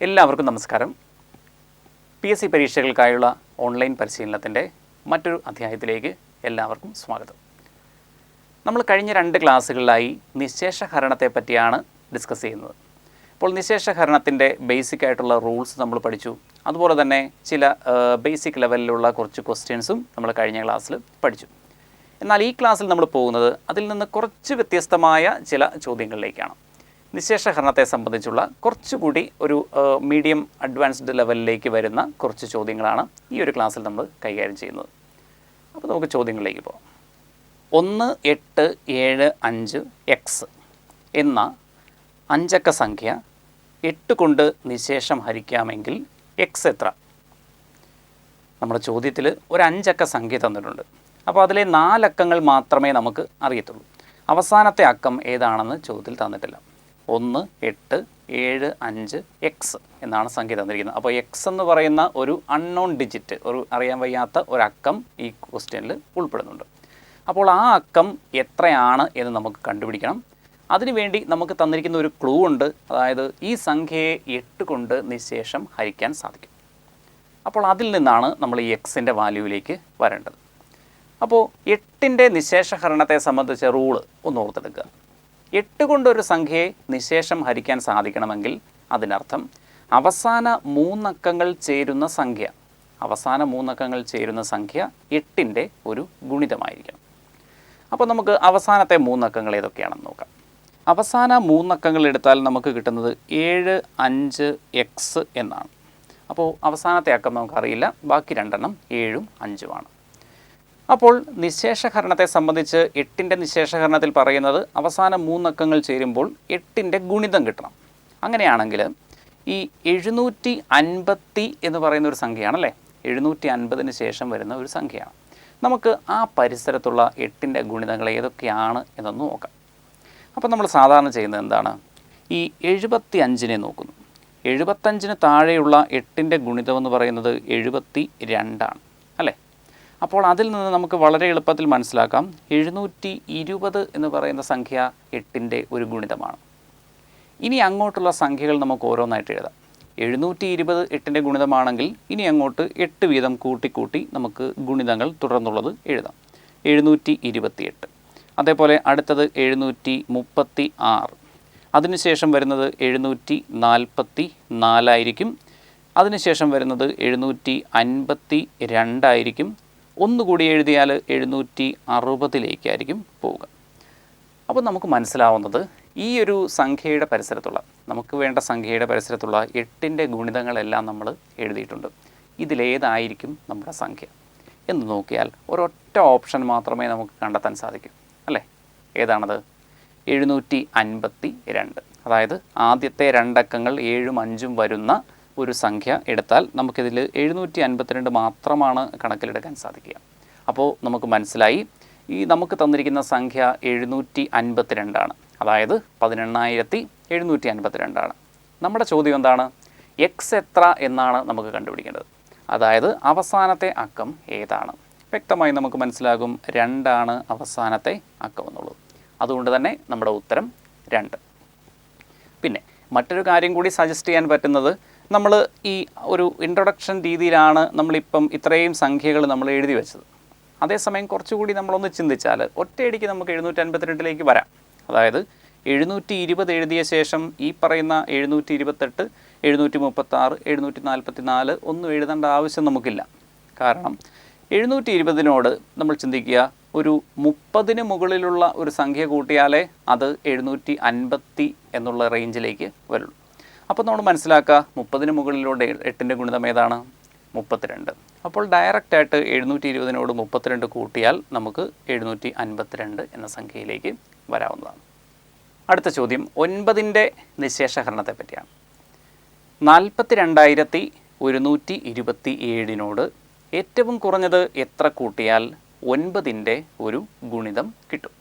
എല്ലാവർക്കും നമസ്കാരം. PSC പരീക്ഷകൾക്കായുള്ള online പരിശീലനത്തിൻ്റെ മറ്റൊരു അധ്യായത്തിലേക്ക് എല്ലാവർക്കും സ്വാഗതം. നമ്മൾ കഴിഞ്ഞ 2 ക്ലാസ്സുകളിലായി നിശേഷഹരണത്തെ പറ്റിയാണ് ഡിസ്കസ് ചെയ്യുന്നത്. അപ്പോൾ നിശേഷഹരണത്തിൻ്റെ ബേസിക് ആയിട്ടുള്ള റൂൾസ് നമ്മൾ പഠിച്ചു. അതുപോലെ തന്നെ ചില ബേസിക് ലെവലിലുള്ള കുറച്ച് ക്വസ്റ്റ്യൻസും നമ്മൾ കഴിഞ്ഞ ക്ലാസ്സിൽ പഠിച്ചു. എന്നാൽ ഈ ക്ലാസ്സിൽ നമ്മൾ പോകുന്നത് അതിൽ നിന്ന് കുറച്ച് വ്യത്യസ്തമായ ചില ചോദ്യങ്ങളിലേക്കാണ്. നിശേഷഹരണത്തെ സംബന്ധിച്ചുള്ള കുറച്ചുകൂടി ഒരു മീഡിയം അഡ്വാൻസ്ഡ് ലെവലിലേക്ക് വരുന്ന കുറച്ച് ചോദ്യങ്ങളാണ് ഈ ഒരു ക്ലാസ്സിൽ നമ്മൾ കൈകാര്യം ചെയ്യുന്നത്. അപ്പോൾ നമുക്ക് ചോദ്യങ്ങളിലേക്ക് പോകാം. 1, 8, 7, 5 x എന്ന 5 അക്ക സംഖ്യ 8 കൊണ്ട് നിശേഷം ഹരിക്കാമെങ്കിൽ x എത്ര? നമ്മുടെ ചോദ്യത്തിൽ ഒരു 5 അക്ക സംഖ്യ തന്നിട്ടുണ്ട്. അപ്പോൾ അതിലെ 4 അക്കങ്ങൾ മാത്രമേ നമുക്ക് അറിയത്തുള്ളൂ. അവസാനത്തെ അക്കം ഏതാണെന്ന് ചോദ്യത്തിൽ തന്നിട്ടില്ല. 1, 8, 7, 5 x എന്നാണ് സംഖ്യ തന്നിരിക്കുന്നത്. അപ്പോൾ x എന്ന് പറയുന്ന ഒരു അൺനോൺ ഡിജിറ്റ്, ഒരു അറിയാൻ വയ്യാത്ത ഒരക്കം ഈ ക്വസ്റ്റ്യനിൽ ഉൾപ്പെടുന്നുണ്ട്. അപ്പോൾ ആ അക്കം എത്രയാണ് എന്ന് നമുക്ക് കണ്ടുപിടിക്കണം. അതിനുവേണ്ടി നമുക്ക് തന്നിരിക്കുന്ന ഒരു ക്ലൂ ഉണ്ട്. അതായത് ഈ സംഖ്യയെ 8 കൊണ്ട് നിശേഷം ഹരിക്കാൻ സാധിക്കും. അപ്പോൾ അതിൽ നിന്നാണ് നമ്മൾ ഈ എക്സിൻ്റെ വാല്യൂവിലേക്ക് വരേണ്ടത്. അപ്പോൾ 8ൻ്റെ നിശേഷഹരണത്തെ സംബന്ധിച്ച റൂള് ഒന്ന് ഓർത്തെടുക്കുക. 8 കൊണ്ടൊരു സംഖ്യയെ നിശേഷം ഹരിക്കാൻ സാധിക്കണമെങ്കിൽ അതിനർത്ഥം അവസാന 3 അക്കങ്ങൾ ചേരുന്ന സംഖ്യ 8ൻ്റെ ഒരു ഗുണിതമായിരിക്കണം. അപ്പോൾ നമുക്ക് അവസാനത്തെ 3 അക്കങ്ങൾ ഏതൊക്കെയാണെന്ന് നോക്കാം. അവസാന 3 അക്കങ്ങൾ എടുത്താൽ നമുക്ക് കിട്ടുന്നത് 7, 5 x എന്നാണ്. അപ്പോൾ അവസാനത്തെ അക്കം നമുക്കറിയില്ല. ബാക്കി 2 എണ്ണം 7ഉം 5ഉമാണ്. അപ്പോൾ നിശേഷഹരണത്തെ സംബന്ധിച്ച് 8ൻ്റെ നിശേഷഹരണത്തിൽ പറയുന്നത് അവസാന 3 അക്കങ്ങൾ ചേരുമ്പോൾ 8ൻ്റെ ഗുണിതം കിട്ടണം. അങ്ങനെയാണെങ്കിൽ ഈ 750 എന്ന് പറയുന്ന ഒരു സംഖ്യയാണല്ലേ, 750ന് ശേഷം വരുന്ന ഒരു സംഖ്യയാണ്. നമുക്ക് ആ പരിസരത്തുള്ള 8ൻ്റെ ഗുണിതങ്ങൾ ഏതൊക്കെയാണ് എന്നൊന്ന് നോക്കാം. അപ്പോൾ നമ്മൾ സാധാരണ ചെയ്യുന്നത് എന്താണ്? ഈ 75നെ നോക്കുന്നു. 75ന് താഴെയുള്ള 8ൻ്റെ ഗുണിതം എന്ന് പറയുന്നത് 72 ആണ് അല്ലേ. അപ്പോൾ അതിൽ നിന്ന് നമുക്ക് വളരെ എളുപ്പത്തിൽ മനസ്സിലാക്കാം 720 എന്ന് പറയുന്ന സംഖ്യ 8ൻ്റെ ഒരു ഗുണിതമാണ്. ഇനി അങ്ങോട്ടുള്ള സംഖ്യകൾ നമുക്ക് ഓരോന്നായിട്ട് എഴുതാം. 720 8ൻ്റെ ഗുണിതമാണെങ്കിൽ ഇനി അങ്ങോട്ട് 8 വീതം കൂട്ടി നമുക്ക് ഗുണിതങ്ങൾ തുടർന്നുള്ളത് എഴുതാം. 728. അതേപോലെ അടുത്തത് 736. അതിനുശേഷം വരുന്നത് 744 ആയിരിക്കും. അതിനുശേഷം വരുന്നത് 752 ആയിരിക്കും. ഒന്നുകൂടി എഴുതിയാൽ 760ലേക്കായിരിക്കും പോവുക. അപ്പോൾ നമുക്ക് മനസ്സിലാവുന്നത് ഈ ഒരു സംഖ്യയുടെ പരിസരത്തുള്ള, നമുക്ക് വേണ്ട സംഖ്യയുടെ പരിസരത്തുള്ള 8ൻ്റെ ഗുണിതങ്ങളെല്ലാം നമ്മൾ എഴുതിയിട്ടുണ്ട്. ഇതിലേതായിരിക്കും നമ്മുടെ സംഖ്യ എന്ന് നോക്കിയാൽ ഒരൊറ്റ ഓപ്ഷൻ മാത്രമേ നമുക്ക് കണ്ടെത്താൻ സാധിക്കൂ അല്ലേ. ഏതാണത്? 752. അതായത് ആദ്യത്തെ 2 അക്കങ്ങൾ 7ഉം 5ഉം വരുന്ന ഒരു സംഖ്യ എടുത്താൽ നമുക്കിതിൽ 752 മാത്രമാണ് കണക്കിലെടുക്കാൻ സാധിക്കുക. അപ്പോൾ നമുക്ക് മനസ്സിലായി ഈ നമുക്ക് തന്നിരിക്കുന്ന സംഖ്യ 752 ആണ്. അതായത് 18,752 ആണ്. നമ്മുടെ ചോദ്യം എന്താണ്? എക്സ് എത്ര എന്നാണ് നമുക്ക് കണ്ടുപിടിക്കേണ്ടത്. അതായത് അവസാനത്തെ അക്കം ഏതാണ്? വ്യക്തമായി നമുക്ക് മനസ്സിലാകും 2 ആണ് അവസാനത്തെ അക്കം എന്നുള്ളത്. അതുകൊണ്ട് തന്നെ നമ്മുടെ ഉത്തരം 2. പിന്നെ മറ്റൊരു കാര്യം കൂടി സജസ്റ്റ് ചെയ്യാൻ പറ്റുന്നത്, നമ്മൾ ഈ ഒരു ഇൻട്രൊഡക്ഷൻ രീതിയിലാണ് നമ്മളിപ്പം ഇത്രയും സംഖ്യകൾ നമ്മൾ എഴുതി വെച്ചത്. അതേസമയം കുറച്ചുകൂടി നമ്മളൊന്ന് ചിന്തിച്ചാൽ ഒറ്റയടിക്ക് നമുക്ക് 752ലേക്ക് വരാം. അതായത് 720 എഴുതിയ ശേഷം ഈ പറയുന്ന 728, 736, 744 ഒന്നും എഴുതേണ്ട ആവശ്യം നമുക്കില്ല. കാരണം 720നോട് നമ്മൾ ചിന്തിക്കുക, ഒരു 30ന് മുകളിലുള്ള ഒരു സംഖ്യ കൂട്ടിയാലേ അത് 750 എന്നുള്ള റേഞ്ചിലേക്ക് വരുള്ളൂ. അപ്പോൾ നമ്മൾ മനസ്സിലാക്കുക 30ന് മുകളിലൂടെ 8ൻ്റെ ഗുണിതം ഏതാണ്? 32. അപ്പോൾ ഡയറക്റ്റായിട്ട് 720നോട് 32 കൂട്ടിയാൽ നമുക്ക് 752 എന്ന സംഖ്യയിലേക്ക് വരാവുന്നതാണ്. അടുത്ത ചോദ്യം 9ൻ്റെ നിശേഷഹരണത്തെ പറ്റിയാണ്. 42,127നോട് ഏറ്റവും കുറഞ്ഞത് എത്ര കൂട്ടിയാൽ 9ൻ്റെ ഒരു ഗുണിതം കിട്ടും?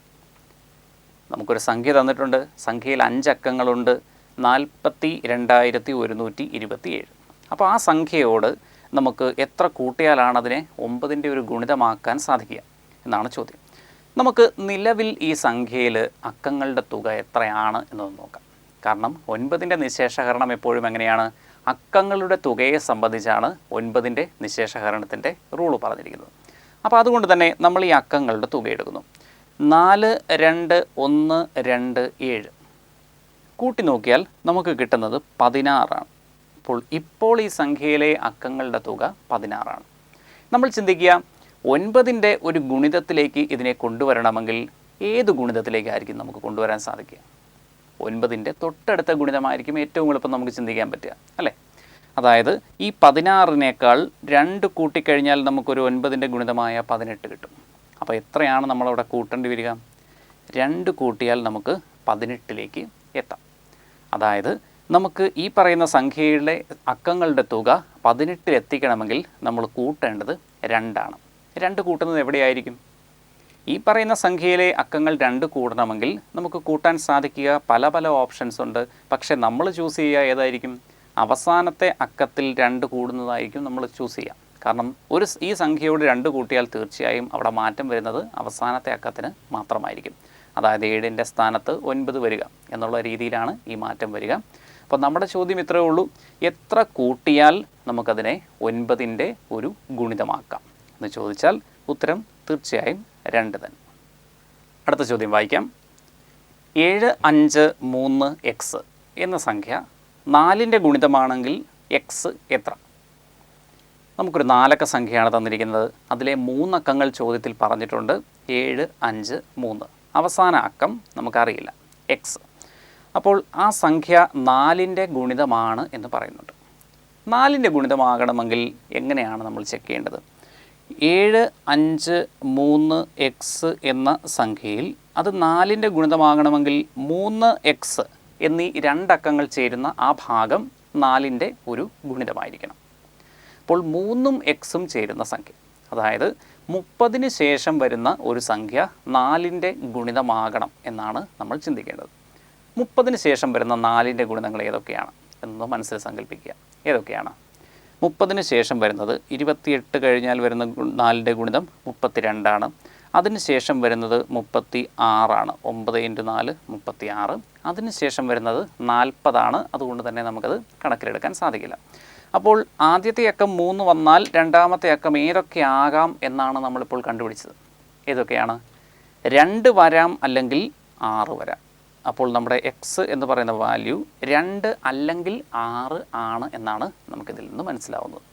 നമുക്കൊരു സംഖ്യ തന്നിട്ടുണ്ട്. സംഖ്യയിൽ 5 അക്കങ്ങളുണ്ട്. 42,127. അപ്പോൾ ആ സംഖ്യയോട് നമുക്ക് എത്ര കൂട്ടിയാലാണ് അതിനെ 9ൻ്റെ ഒരു ഗുണിതമാക്കാൻ സാധിക്കുക എന്നാണ് ചോദ്യം. നമുക്ക് നിലവിൽ ഈ സംഖ്യയിൽ അക്കങ്ങളുടെ തുക എത്രയാണ് എന്നൊന്ന് നോക്കാം. കാരണം 9ൻ്റെ നിശേഷഹരണം എപ്പോഴും എങ്ങനെയാണ്? അക്കങ്ങളുടെ തുകയെ സംബന്ധിച്ചാണ് 9ൻ്റെ നിശേഷഹരണത്തിൻ്റെ റൂൾ പറഞ്ഞിരിക്കുന്നത്. അപ്പോൾ അതുകൊണ്ട് തന്നെ നമ്മൾ ഈ അക്കങ്ങളുടെ തുക എടുക്കുന്നു. 4, 2, 1, 2, 7 കൂട്ടി നോക്കിയാൽ നമുക്ക് കിട്ടുന്നത് 16 ആണ്. ഇപ്പോൾ ഈ സംഖ്യയിലെ അക്കങ്ങളുടെ തുക 16 ആണ്. നമ്മൾ ചിന്തിക്കുക, 9ൻ്റെ ഒരു ഗുണിതത്തിലേക്ക് ഇതിനെ കൊണ്ടുവരണമെങ്കിൽ ഏത് ഗുണിതത്തിലേക്കായിരിക്കും നമുക്ക് കൊണ്ടുവരാൻ സാധിക്കുക? 9ൻ്റെ തൊട്ടടുത്ത ഗുണിതമായിരിക്കും ഏറ്റവും എളുപ്പം നമുക്ക് ചിന്തിക്കാൻ പറ്റുക, അല്ലേ? അതായത് ഈ 16നേക്കാൾ 2 കൂട്ടിക്കഴിഞ്ഞാൽ നമുക്കൊരു 9ൻ്റെ ഗുണിതമായ 18 കിട്ടും. അപ്പോൾ എത്രയാണ് നമ്മളവിടെ കൂട്ടേണ്ടി വരിക? 2 കൂട്ടിയാൽ നമുക്ക് 18ലേക്ക് എത്താം. അതായത് നമുക്ക് ഈ പറയുന്ന സംഖ്യയുടെ അക്കങ്ങളുടെ തുക 18 എത്തിക്കണമെങ്കിൽ നമ്മൾ കൂട്ടേണ്ടത് 2 ആണ്. 2 കൂട്ടുന്നത് എവിടെയായിരിക്കും? ഈ പറയുന്ന സംഖ്യയിലെ അക്കങ്ങൾ 2 കൂടണമെങ്കിൽ നമുക്ക് കൂട്ടാൻ സാധിക്കുക പല ഓപ്ഷൻസ് ഉണ്ട്. പക്ഷേ നമ്മൾ ചൂസ് ചെയ്യുക ഏതായിരിക്കും? അവസാനത്തെ അക്കത്തിൽ 2 കൂടുന്നതായിരിക്കും നമ്മൾ ചൂസ് ചെയ്യുക. കാരണം ഈ സംഖ്യയോട് 2 കൂട്ടിയാൽ തീർച്ചയായും അവിടെ മാറ്റം വരുന്നത് അവസാനത്തെ അക്കത്തിന് മാത്രമായിരിക്കും. അതായത് 7ൻ്റെ സ്ഥാനത്ത് 9 വരിക എന്നുള്ള രീതിയിലാണ് ഈ മാറ്റം വരിക. അപ്പോൾ നമ്മുടെ ചോദ്യം ഇത്രയേ ഉള്ളൂ, എത്ര കൂട്ടിയാൽ നമുക്കതിനെ 9ൻ്റെ ഒരു ഗുണിതമാക്കാം എന്ന് ചോദിച്ചാൽ ഉത്തരം തീർച്ചയായും 2 തന്നെ. അടുത്ത ചോദ്യം വായിക്കാം. 7, 5, 3, x എന്ന സംഖ്യ 4ൻ്റെ ഗുണിതമാണെങ്കിൽ x എത്ര? നമുക്കൊരു 4 അക്ക സംഖ്യയാണ് തന്നിരിക്കുന്നത്. അതിലെ 3 അക്കങ്ങൾ ചോദ്യത്തിൽ പറഞ്ഞിട്ടുണ്ട്. 7, 5, 3. അവസാന അക്കം നമുക്കറിയില്ല, x. അപ്പോൾ ആ സംഖ്യ 4ൻ്റെ ഗുണിതമാണ് എന്ന് പറയുന്നുണ്ട്. 4ൻ്റെ ഗുണിതമാകണമെങ്കിൽ എങ്ങനെയാണ് നമ്മൾ ചെക്ക് ചെയ്യേണ്ടത്? 7, 5, 3, x എന്ന സംഖ്യയിൽ അത് 4ൻ്റെ ഗുണിതമാകണമെങ്കിൽ 3x എന്നീ 2 അക്കങ്ങൾ ചേരുന്ന ആ ഭാഗം 4ൻ്റെ ഒരു ഗുണിതമായിരിക്കണം. അപ്പോൾ 3ഉം xും ചേരുന്ന സംഖ്യ, അതായത് 30ന് ശേഷം വരുന്ന ഒരു സംഖ്യ 4ൻ്റെ ഗുണിതമാകണം എന്നാണ് നമ്മൾ ചിന്തിക്കേണ്ടത്. 30ന് ശേഷം വരുന്ന 4ൻ്റെ ഗുണിതങ്ങൾ ഏതൊക്കെയാണ് എന്നൊന്ന് മനസ്സിൽ സങ്കല്പിക്കുക. ഏതൊക്കെയാണ്? 30ന് ശേഷം വരുന്നത് 28 കഴിഞ്ഞാൽ വരുന്ന 4ൻ്റെ ഗുണിതം 32 ആണ്. അതിന് ശേഷം വരുന്നത് 36 ആണ്. 9 × 4 36. അതിന് ശേഷം വരുന്നത് 40 ആണ്. അതുകൊണ്ട് തന്നെ നമുക്കത് കണക്കിലെടുക്കാൻ സാധിക്കില്ല. അപ്പോൾ ആദ്യത്തെ അക്കം 3 വന്നാൽ രണ്ടാമത്തെ അക്കം ഏതൊക്കെ ആകാം എന്നാണ് നമ്മളിപ്പോൾ കണ്ടുപിടിച്ചത്. ഏതൊക്കെയാണ്? 2 വരാം, അല്ലെങ്കിൽ 6 വരാം. അപ്പോൾ നമ്മുടെ x എന്ന് പറയുന്ന വാല്യൂ 2 അല്ലെങ്കിൽ 6 ആണ് എന്നാണ് നമുക്കിതിൽ നിന്ന് മനസ്സിലാവുന്നത്.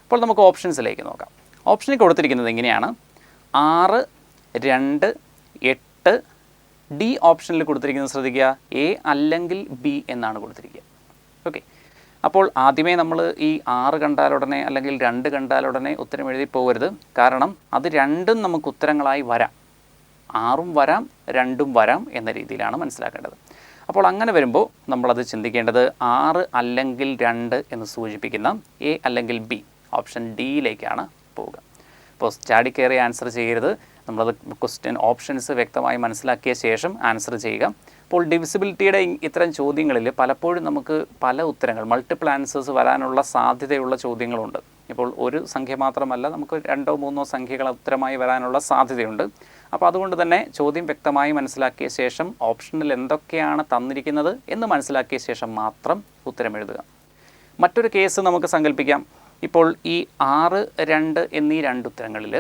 അപ്പോൾ നമുക്ക് ഓപ്ഷൻസിലേക്ക് നോക്കാം. ഓപ്ഷനിൽ കൊടുത്തിരിക്കുന്നത് എങ്ങനെയാണ്? 6, 2, 8. ഡി ഓപ്ഷനിൽ കൊടുത്തിരിക്കുന്നത് ശ്രദ്ധിക്കുക, A അല്ലെങ്കിൽ B എന്നാണ് കൊടുത്തിരിക്കുക. ഓക്കെ. അപ്പോൾ ആദ്യമേ നമ്മൾ ഈ 6 കണ്ടാലുടനെ അല്ലെങ്കിൽ 2 കണ്ടാലുടനെ ഉത്തരം എഴുതി പോകരുത്. കാരണം അത് രണ്ടും നമുക്ക് ഉത്തരങ്ങളായി വരാം. 6ഉം വരാം, 2ഉം വരാം എന്ന രീതിയിലാണ് മനസ്സിലാക്കേണ്ടത്. അപ്പോൾ അങ്ങനെ വരുമ്പോൾ നമ്മളത് ചിന്തിക്കേണ്ടത് 6 അല്ലെങ്കിൽ 2 എന്ന് സൂചിപ്പിക്കുന്ന A അല്ലെങ്കിൽ B ഓപ്ഷൻ ഡിയിലേക്കാണ് പോവുക. അപ്പോൾ ചാടിക്കയറി ആൻസർ ചെയ്യരുത്. നമ്മളത് ക്വസ്റ്റ്യൻ ഓപ്ഷൻസ് വ്യക്തമായി മനസ്സിലാക്കിയ ശേഷം ആൻസർ ചെയ്യുക. അപ്പോൾ ഡിവിസിബിലിറ്റിയുടെ ഇത്തരം ചോദ്യങ്ങളിൽ പലപ്പോഴും നമുക്ക് പല ഉത്തരങ്ങൾ, മൾട്ടിപ്പിൾ ആൻസേഴ്സ് വരാനുള്ള സാധ്യതയുള്ള ചോദ്യങ്ങളുണ്ട്. ഇപ്പോൾ ഒരു സംഖ്യ മാത്രമല്ല, നമുക്ക് 2ഓ 3ഓ സംഖ്യകൾ ഉത്തരമായി വരാനുള്ള സാധ്യതയുണ്ട്. അപ്പോൾ അതുകൊണ്ട് തന്നെ ചോദ്യം വ്യക്തമായി മനസ്സിലാക്കിയ ശേഷം ഓപ്ഷനിൽ എന്തൊക്കെയാണ് തന്നിരിക്കുന്നത് എന്ന് മനസ്സിലാക്കിയ ശേഷം മാത്രം ഉത്തരം എഴുതുക. മറ്റൊരു കേസ് നമുക്ക് സങ്കല്പിക്കാം. ഇപ്പോൾ ഈ 6, 2 എന്നീ 2 ഉത്തരങ്ങളിൽ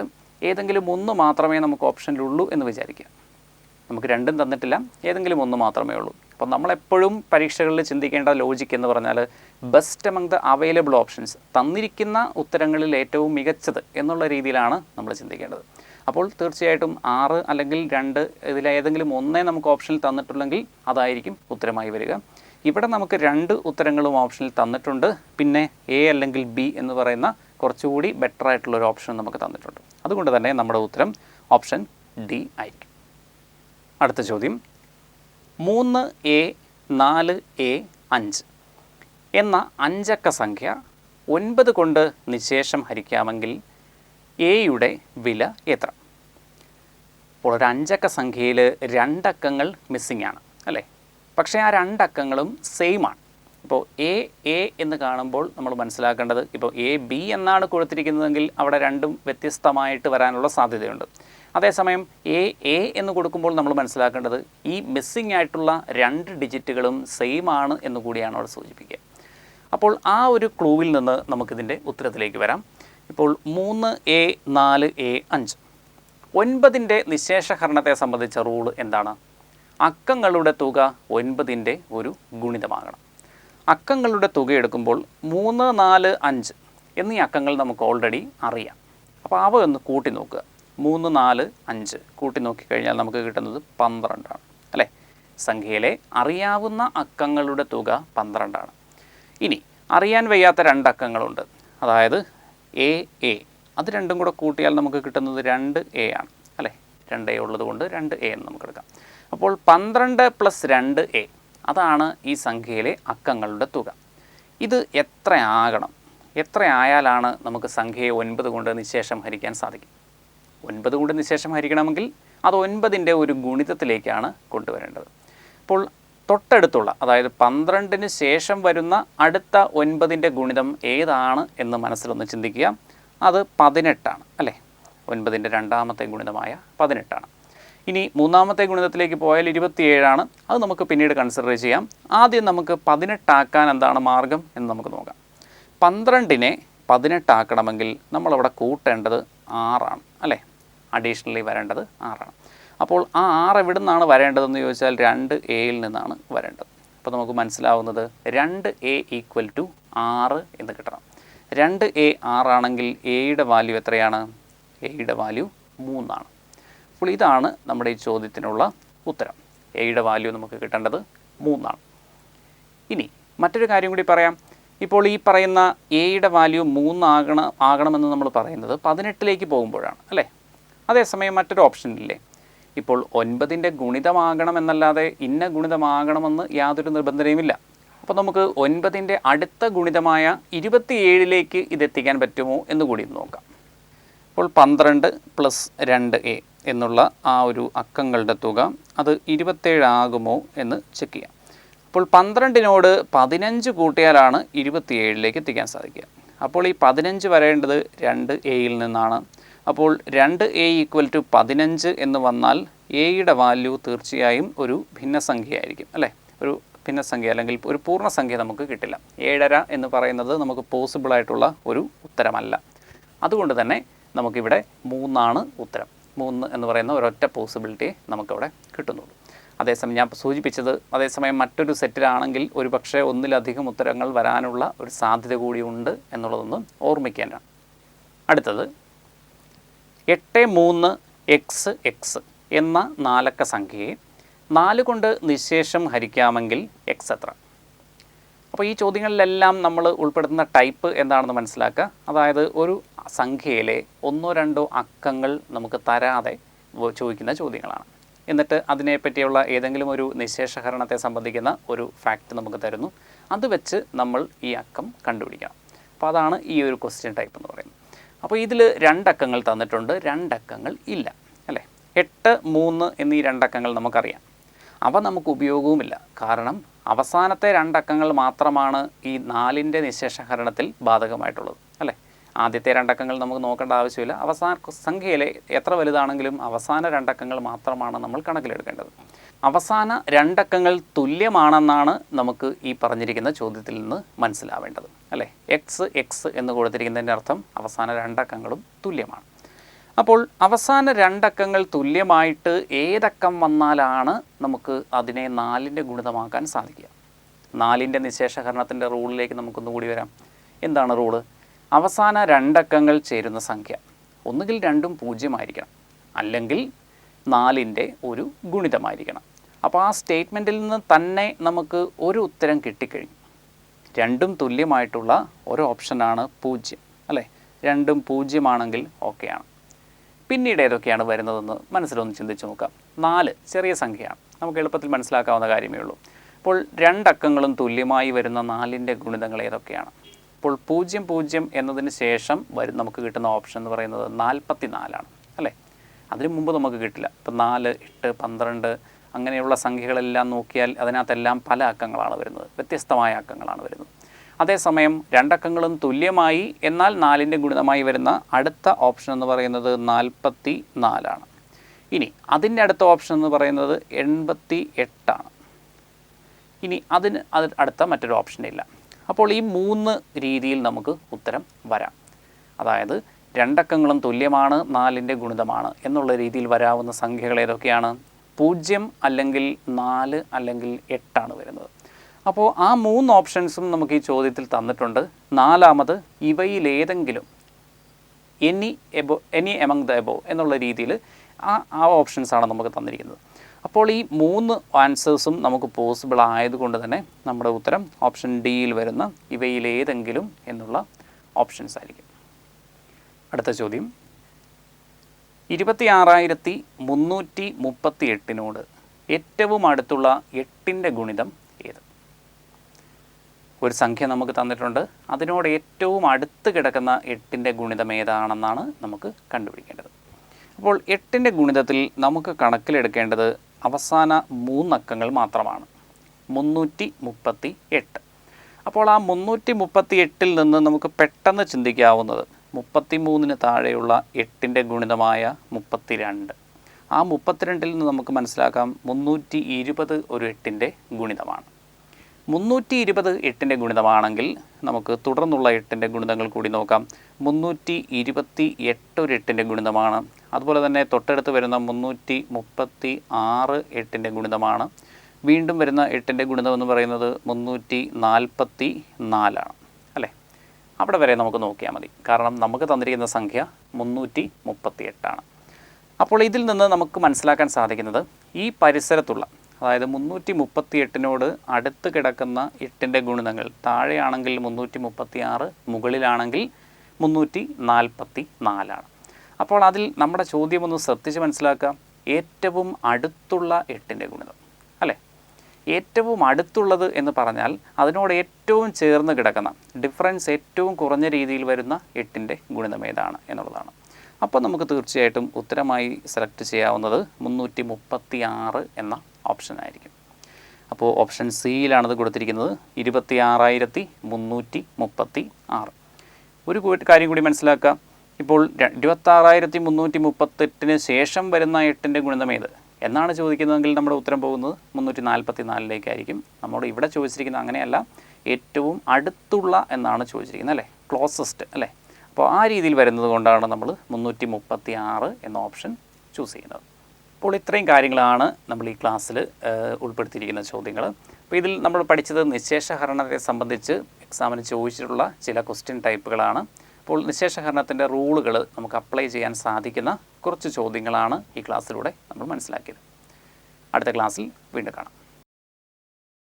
ഏതെങ്കിലും ഒന്ന് മാത്രമേ നമുക്ക് ഓപ്ഷനിലുള്ളൂ എന്ന് വിചാരിക്കുക. നമുക്ക് 2ഉം തന്നിട്ടില്ല, ഏതെങ്കിലും ഒന്ന് മാത്രമേ ഉള്ളൂ. അപ്പോൾ നമ്മളെപ്പോഴും പരീക്ഷകളിൽ ചിന്തിക്കേണ്ട ലോജിക്ക് എന്ന് പറഞ്ഞാൽ best among the available options, തന്നിരിക്കുന്ന ഉത്തരങ്ങളിൽ ഏറ്റവും മികച്ചത് എന്നുള്ള രീതിയിലാണ് നമ്മൾ ചിന്തിക്കേണ്ടത്. അപ്പോൾ തീർച്ചയായിട്ടും 6 അല്ലെങ്കിൽ 2 ഇതിലേതെങ്കിലും ഒന്നേ നമുക്ക് ഓപ്ഷനിൽ തന്നിട്ടുണ്ടെങ്കിൽ അതായിരിക്കും ഉത്തരമായി വരിക. ഇവിടെ നമുക്ക് 2 ഉത്തരങ്ങളും ഓപ്ഷനിൽ തന്നിട്ടുണ്ട്. പിന്നെ A അല്ലെങ്കിൽ B എന്ന് പറയുന്ന കുറച്ചുകൂടി ബെറ്റർ ആയിട്ടുള്ളൊരു ഓപ്ഷൻ നമുക്ക് തന്നിട്ടുണ്ട്. അതുകൊണ്ട് തന്നെ നമ്മുടെ ഉത്തരം ഓപ്ഷൻ ഡി ആയിരിക്കും. അടുത്ത ചോദ്യം, 3A 4A 5 എന്ന 5 അക്ക സംഖ്യ 9 കൊണ്ട് നിശേഷം ഹരിക്കാമെങ്കിൽ എയുടെ വില എത്ര? അപ്പോൾ ഒരു 5 അക്ക സംഖ്യയിൽ 2 അക്കങ്ങൾ മിസ്സിംഗ് ആണ്, അല്ലേ? പക്ഷേ ആ 2 അക്കങ്ങളും സെയിം ആണ്. ഇപ്പോൾ A എന്ന് കാണുമ്പോൾ നമ്മൾ മനസ്സിലാക്കേണ്ടത്, ഇപ്പോൾ AB എന്നാണ് കൊടുത്തിരിക്കുന്നതെങ്കിൽ അവിടെ രണ്ടും വ്യത്യസ്തമായിട്ട് വരാനുള്ള സാധ്യതയുണ്ട്. അതേസമയം A എന്ന് കൊടുക്കുമ്പോൾ നമ്മൾ മനസ്സിലാക്കേണ്ടത് ഈ മിസ്സിംഗ് ആയിട്ടുള്ള 2 ഡിജിറ്റുകളും സെയിം ആണ് എന്ന് കൂടിയാണ് അവിടെ സൂചിപ്പിക്കുക. അപ്പോൾ ആ ഒരു ക്ലൂവിൽ നിന്ന് നമുക്കിതിൻ്റെ ഉത്തരത്തിലേക്ക് വരാം. ഇപ്പോൾ 3A 4A 5 9ൻ്റെ നിശേഷഹരണത്തെ സംബന്ധിച്ച റൂൾ എന്താണ്? അക്കങ്ങളുടെ തുക 9ൻ്റെ ഒരു ഗുണിതമാകണം. അക്കങ്ങളുടെ തുക എടുക്കുമ്പോൾ 3, 4, 5 എന്നീ അക്കങ്ങൾ നമുക്ക് ഓൾറെഡി അറിയാം. അപ്പോൾ അവ ഒന്ന് കൂട്ടി നോക്കുക. 3, 4, 5 കൂട്ടി നോക്കിക്കഴിഞ്ഞാൽ നമുക്ക് കിട്ടുന്നത് 12 ആണ് അല്ലേ? സംഖ്യയിലെ അറിയാവുന്ന അക്കങ്ങളുടെ തുക 12 ആണ്. ഇനി അറിയാൻ വയ്യാത്ത 2 അക്കങ്ങളുണ്ട്, അതായത് A അത് രണ്ടും കൂടെ കൂട്ടിയാൽ നമുക്ക് കിട്ടുന്നത് 2A ആണ് അല്ലേ? 2A ഉള്ളത് കൊണ്ട് 2A എന്ന് നമുക്ക് എടുക്കാം. അപ്പോൾ 12 + 2A അതാണ് ഈ സംഖ്യയിലെ അക്കങ്ങളുടെ തുക. ഇത് എത്ര ആയാലാണ് നമുക്ക് സംഖ്യയെ 9 കൊണ്ട് നിശേഷം ഹരിക്കാൻ സാധിക്കും? 9 കൊണ്ട് നിശേഷം ഹരിക്കണമെങ്കിൽ അത് 9ൻ്റെ ഒരു ഗുണിതത്തിലേക്കാണ് കൊണ്ടുവരേണ്ടത്. അപ്പോൾ തൊട്ടടുത്തുള്ള, അതായത് 12ന് ശേഷം വരുന്ന അടുത്ത 9ൻ്റെ ഗുണിതം ഏതാണ് എന്ന് മനസ്സിലൊന്ന് ചിന്തിക്കുക. അത് 18 ആണ് അല്ലേ? 9ൻ്റെ രണ്ടാമത്തെ ഗുണിതമായ 18 ആണ്. ഇനി മൂന്നാമത്തെ ഗുണിതത്തിലേക്ക് പോയാൽ 27 ആണ്. അത് നമുക്ക് പിന്നീട് കൺസിഡർ ചെയ്യാം. ആദ്യം നമുക്ക് 18 ആക്കാൻ എന്താണ് മാർഗം എന്ന് നമുക്ക് നോക്കാം. 12നെ 18 ആക്കണമെങ്കിൽ നമ്മളവിടെ കൂട്ടേണ്ടത് 6 ആണ് അല്ലേ? അഡീഷണലി വരേണ്ടത് 6 ആണ്. അപ്പോൾ ആ 6 എവിടെ നിന്നാണ് വരേണ്ടതെന്ന് ചോദിച്ചാൽ 2Aയിൽ നിന്നാണ് വരേണ്ടത്. അപ്പോൾ നമുക്ക് മനസ്സിലാവുന്നത് 2A = 6 എന്ന് കിട്ടണം. 2A 6 ആണെങ്കിൽ എയുടെ വാല്യൂ എത്രയാണ്? എയുടെ വാല്യൂ 3 ആണ്. അപ്പോൾ ഇതാണ് നമ്മുടെ ഈ ചോദ്യത്തിനുള്ള ഉത്തരം. എയുടെ വാല്യൂ നമുക്ക് കിട്ടേണ്ടത് 3 ആണ്. ഇനി മറ്റൊരു കാര്യം കൂടി പറയാം. ഇപ്പോൾ ഈ പറയുന്ന എയുടെ വാല്യൂ 3 ആകണമെന്ന് നമ്മൾ പറയുന്നത് 18ലേക്ക് പോകുമ്പോഴാണ് അല്ലേ? അതേസമയം മറ്റൊരു ഓപ്ഷൻ ഇല്ലേ? ഇപ്പോൾ 9ൻ്റെ ഗുണിതമാകണമെന്നല്ലാതെ ഇന്ന ഗുണിതമാകണമെന്ന് യാതൊരു നിബന്ധനയുമില്ല. അപ്പോൾ നമുക്ക് 9ൻ്റെ അടുത്ത ഗുണിതമായ 27ലേക്ക് ഇതെത്തിക്കാൻ പറ്റുമോ എന്ന് കൂടി നോക്കാം. അപ്പോൾ 12 + 2A എന്നുള്ള ആ ഒരു അക്കങ്ങളുടെ തുക അത് 27 ആകുമോ എന്ന് ചെക്ക് ചെയ്യാം. അപ്പോൾ 12നോട് 15 കൂട്ടിയാലാണ് 27ലേക്ക് എത്തിക്കാൻ സാധിക്കുക. അപ്പോൾ ഈ 15 വരേണ്ടത് 2Aയിൽ നിന്നാണ്. അപ്പോൾ 2A = 15 എന്ന് വന്നാൽ എയുടെ വാല്യൂ തീർച്ചയായും ഒരു ഭിന്നസംഖ്യയായിരിക്കും അല്ലേ? ഒരു ഭിന്നസംഖ്യ അല്ലെങ്കിൽ ഒരു പൂർണ്ണസംഖ്യ നമുക്ക് കിട്ടില്ല. 7.5 എന്ന് പറയുന്നത് നമുക്ക് പോസിബിളായിട്ടുള്ള ഒരു ഉത്തരമല്ല. അതുകൊണ്ട് തന്നെ നമുക്കിവിടെ 3 ആണ് ഉത്തരം. 3 എന്ന് പറയുന്ന ഒരൊറ്റ പോസിബിലിറ്റി നമുക്കവിടെ കിട്ടുന്നുള്ളൂ. അതേസമയം ഞാൻ സൂചിപ്പിച്ചത്, അതേസമയം മറ്റൊരു സെറ്റിലാണെങ്കിൽ ഒരു പക്ഷേ ഒന്നിലധികം ഉത്തരങ്ങൾ വരാനുള്ള ഒരു സാധ്യത കൂടിയുണ്ട് എന്നുള്ളതൊന്ന് ഓർമ്മിക്കാനാണ്. അടുത്തത് 8, 3, XX എന്ന 4 അക്ക സംഖ്യയെ 4 കൊണ്ട് നിശേഷം ഹരിക്കാമെങ്കിൽ x എത്ര? അപ്പോൾ ഈ ചോദ്യങ്ങളിലെല്ലാം നമ്മൾ ഉൾപ്പെടുത്തുന്ന ടൈപ്പ് എന്താണെന്ന് മനസ്സിലാക്കുക. അതായത് ഒരു സംഖ്യയിലെ 1, 2 അക്കങ്ങൾ നമുക്ക് തരാതെ ചോദിക്കുന്ന ചോദ്യങ്ങളാണ്. എന്നിട്ട് അതിനെപ്പറ്റിയുള്ള ഏതെങ്കിലും ഒരു നിശേഷഹരണത്തെ സംബന്ധിക്കുന്ന ഒരു ഫാക്റ്റ് നമുക്ക് തരുന്നു. അത് വെച്ച് നമ്മൾ ഈ അക്കം കണ്ടുപിടിക്കണം. അപ്പോൾ അതാണ് ഈ ഒരു ക്വസ്റ്റ്യൻ ടൈപ്പ് എന്ന് പറയുന്നത്. അപ്പോൾ ഇതിൽ 2 അക്കങ്ങൾ തന്നിട്ടുണ്ട്, 2 അക്കങ്ങൾ ഇല്ല അല്ലേ? 8, 3 എന്നീ 2 അക്കങ്ങൾ നമുക്കറിയാം. അവ നമുക്ക് ഉപയോഗവുമില്ല. കാരണം അവസാനത്തെ 2 അക്കങ്ങൾ മാത്രമാണ് ഈ 4ൻ്റെ നിശേഷഹരണത്തിൽ ബാധകമായിട്ടുള്ളത് അല്ലേ? ആദ്യത്തെ 2 അക്കങ്ങൾ നമുക്ക് നോക്കേണ്ട ആവശ്യമില്ല. അവസാന സംഖ്യയിലെ എത്ര വലുതാണെങ്കിലും അവസാന 2 അക്കങ്ങൾ മാത്രമാണ് നമ്മൾ കണക്കിലെടുക്കേണ്ടത്. അവസാന 2 അക്കങ്ങൾ തുല്യമാണെന്നാണ് നമുക്ക് ഈ പറഞ്ഞിരിക്കുന്ന ചോദ്യത്തിൽ നിന്ന് മനസ്സിലാവേണ്ടത് അല്ലേ? x എന്ന് കൊടുത്തിരിക്കുന്നതിൻ്റെ അർത്ഥം അവസാന 2 അക്കങ്ങളും തുല്യമാണ്. അപ്പോൾ അവസാന 2 അക്കങ്ങൾ തുല്യമായിട്ട് ഏതക്കം വന്നാലാണ് നമുക്ക് അതിനെ 4ൻ്റെ ഗുണിതമാക്കാൻ സാധിക്കുക? 4ൻ്റെ നിശേഷഹരണത്തിൻ്റെ റൂളിലേക്ക് നമുക്കൊന്നുകൂടി വരാം. എന്താണ് റൂള്? അവസാന 2 അക്കങ്ങൾ ചേരുന്ന സംഖ്യ ഒന്നുകിൽ 2ഉം 0 ആയിരിക്കണം, അല്ലെങ്കിൽ 4ൻ്റെ ഒരു ഗുണിതമായിരിക്കണം. അപ്പോൾ ആ സ്റ്റേറ്റ്മെൻറ്റിൽ നിന്ന് തന്നെ നമുക്ക് ഒരു ഉത്തരം കിട്ടിക്കഴിഞ്ഞു. 2ഉം തുല്യമായിട്ടുള്ള ഒരു ഓപ്ഷനാണ് 0 അല്ലേ? 2ഉം 0 ആണെങ്കിൽ ഓക്കെയാണ്. പിന്നീട് ഏതൊക്കെയാണ് വരുന്നതെന്ന് മനസ്സിലൊന്ന് ചിന്തിച്ച് നോക്കാം. 4 ചെറിയ സംഖ്യയാണ്, നമുക്ക് എളുപ്പത്തിൽ മനസ്സിലാക്കാവുന്ന കാര്യമേ ഉള്ളൂ. അപ്പോൾ 2 അക്കങ്ങളും തുല്യമായി വരുന്ന 4ൻ്റെ ഗുണിതങ്ങൾ ഏതൊക്കെയാണ്? അപ്പോൾ 0, 0 എന്നതിന് ശേഷം നമുക്ക് കിട്ടുന്ന ഓപ്ഷൻ എന്ന് പറയുന്നത് 44 ആണ് അല്ലേ? അതിന് മുമ്പ് നമുക്ക് കിട്ടില്ല. ഇപ്പോൾ 4, 8, 12 അങ്ങനെയുള്ള സംഖ്യകളെല്ലാം നോക്കിയാൽ അതിനകത്തെല്ലാം പല അക്കങ്ങളാണ് വരുന്നത്, വ്യത്യസ്തമായ അക്കങ്ങളാണ് വരുന്നത്. അതേസമയം 2 അക്കങ്ങളും തുല്യമായി എന്നാൽ 4ൻ്റെ ഗുണിതമായി വരുന്ന അടുത്ത ഓപ്ഷൻ എന്ന് പറയുന്നത് 44 ആണ്. ഇനി അതിൻ്റെ അടുത്ത ഓപ്ഷൻ എന്ന് പറയുന്നത് 88 ആണ്. ഇനി അതിന് അടുത്ത മറ്റൊരു ഓപ്ഷൻ ഇല്ല. അപ്പോൾ ഈ 3 രീതിയിൽ നമുക്ക് ഉത്തരം വരാം. അതായത് രണ്ടക്കങ്ങളും തുല്യമാണ്, 4ൻ്റെ ഗുണിതമാണ് എന്നുള്ള രീതിയിൽ വരാവുന്ന സംഖ്യകൾ ഏതൊക്കെയാണ്? 0 അല്ലെങ്കിൽ 4 അല്ലെങ്കിൽ 8 വരുന്നത്. അപ്പോൾ ആ 3 ഓപ്ഷൻസും നമുക്ക് ഈ ചോദ്യത്തിൽ തന്നിട്ടുണ്ട്. നാലാമത് ഇവയിലേതെങ്കിലും എനി എമംഗ് ദ എബോ എന്നുള്ള രീതിയിൽ ആ ഓപ്ഷൻസാണ് നമുക്ക് തന്നിരിക്കുന്നത്. അപ്പോൾ ഈ 3 ആൻസേഴ്സും നമുക്ക് പോസിബിൾ ആയതുകൊണ്ട് തന്നെ നമ്മുടെ ഉത്തരം ഓപ്ഷൻ ഡിയിൽ വരുന്ന ഇവയിലേതെങ്കിലും എന്നുള്ള ഓപ്ഷൻസ് ആയിരിക്കും. അടുത്ത ചോദ്യം, 26,338 ഏറ്റവും അടുത്തുള്ള 8ൻ്റെ ഗുണിതം ഏത്? ഒരു സംഖ്യ നമുക്ക് തന്നിട്ടുണ്ട്. അതിനോട് ഏറ്റവും അടുത്ത് കിടക്കുന്ന 8ൻ്റെ ഗുണിതം ഏതാണെന്നാണ് നമുക്ക് കണ്ടുപിടിക്കേണ്ടത്. അപ്പോൾ 8ൻ്റെ ഗുണിതത്തിൽ നമുക്ക് കണക്കിലെടുക്കേണ്ടത് അവസാന 3 അക്കങ്ങൾ മാത്രമാണ്, 338. അപ്പോൾ ആ 338ൽ നിന്ന് നമുക്ക് പെട്ടെന്ന് ചിന്തിക്കാവുന്നത് 33ന് താഴെയുള്ള 8ൻ്റെ ഗുണിതമായ 32. ആ 32ൽ നിന്ന് നമുക്ക് മനസ്സിലാക്കാം 320 ഒരു 8ൻ്റെ ഗുണിതമാണ്. 320 8ൻ്റെ ഗുണിതമാണെങ്കിൽ നമുക്ക് തുടർന്നുള്ള 8ൻ്റെ ഗുണിതങ്ങൾ കൂടി നോക്കാം. 328 ഒരു 8ൻ്റെ ഗുണിതമാണ്. അതുപോലെ തന്നെ തൊട്ടടുത്ത് വരുന്ന 336 8ൻ്റെ ഗുണിതമാണ്. വീണ്ടും വരുന്ന 8ൻ്റെ ഗുണിതം എന്ന് പറയുന്നത് 344 അല്ലേ? അവിടെ വരെ നമുക്ക് നോക്കിയാൽ മതി. കാരണം നമുക്ക് തന്നിരിക്കുന്ന സംഖ്യ 338. അപ്പോൾ ഇതിൽ നിന്ന് നമുക്ക് മനസ്സിലാക്കാൻ സാധിക്കുന്നത് ഈ പരിസരത്തുള്ള, അതായത് 338നോട് അടുത്ത് കിടക്കുന്ന 8ൻ്റെ ഗുണിതങ്ങൾ താഴെയാണെങ്കിൽ 336, മുകളിലാണെങ്കിൽ 344. അപ്പോൾ അതിൽ നമ്മുടെ ചോദ്യം ഒന്ന് ശ്രദ്ധിച്ച് മനസ്സിലാക്കാം. ഏറ്റവും അടുത്തുള്ള 8ൻ്റെ ഗുണിതം അല്ലേ? ഏറ്റവും അടുത്തുള്ളത് എന്ന് പറഞ്ഞാൽ അതിനോട് ഏറ്റവും ചേർന്ന് കിടക്കുന്ന, ഡിഫറൻസ് ഏറ്റവും കുറഞ്ഞ രീതിയിൽ വരുന്ന 8ൻ്റെ ഗുണിതം ഏതാണ് എന്നുള്ളതാണ്. അപ്പോൾ നമുക്ക് തീർച്ചയായിട്ടും ഉത്തരമായി സെലക്ട് ചെയ്യാവുന്നത് 336 എന്ന ഓപ്ഷൻ ആയിരിക്കും. അപ്പോൾ ഓപ്ഷൻ സിയിലാണത് കൊടുത്തിരിക്കുന്നത്, 26,336. ഒരു കാര്യം കൂടി മനസ്സിലാക്കുക. ഇപ്പോൾ 26,338 ശേഷം വരുന്ന 8ൻ്റെ ഗുണിതം ഏത് എന്നാണ് ചോദിക്കുന്നതെങ്കിൽ നമ്മുടെ ഉത്തരം പോകുന്നത് 344 നമ്മോട് ഇവിടെ ചോദിച്ചിരിക്കുന്നത് അങ്ങനെയല്ല, ഏറ്റവും അടുത്തുള്ള എന്നാണ് ചോദിച്ചിരിക്കുന്നത് അല്ലേ? ക്ലോസസ്റ്റ് അല്ലേ? അപ്പോൾ ആ രീതിയിൽ വരുന്നത് കൊണ്ടാണ് നമ്മൾ 336 എന്ന ഓപ്ഷൻ ചൂസ് ചെയ്യുന്നത്. അപ്പോൾ ഇത്രയും കാര്യങ്ങളാണ് നമ്മൾ ഈ ക്ലാസ്സിൽ ഉൾപ്പെടുത്തിയിരിക്കുന്ന ചോദ്യങ്ങൾ. അപ്പോൾ ഇതിൽ നമ്മൾ പഠിച്ചത് നിശേഷഹരണത്തെ സംബന്ധിച്ച് എക്സാമിന് ചോദിച്ചിട്ടുള്ള ചില ക്വസ്റ്റ്യൻ ടൈപ്പുകളാണ്. അപ്പോൾ നിശേഷഹരണത്തിൻ്റെ റൂളുകൾ നമുക്ക് അപ്ലൈ ചെയ്യാൻ സാധിക്കുന്ന കുറച്ച് ചോദ്യങ്ങളാണ് ഈ ക്ലാസ്സിലൂടെ നമ്മൾ മനസ്സിലാക്കിയത്. അടുത്ത ക്ലാസ്സിൽ വീണ്ടും കാണാം.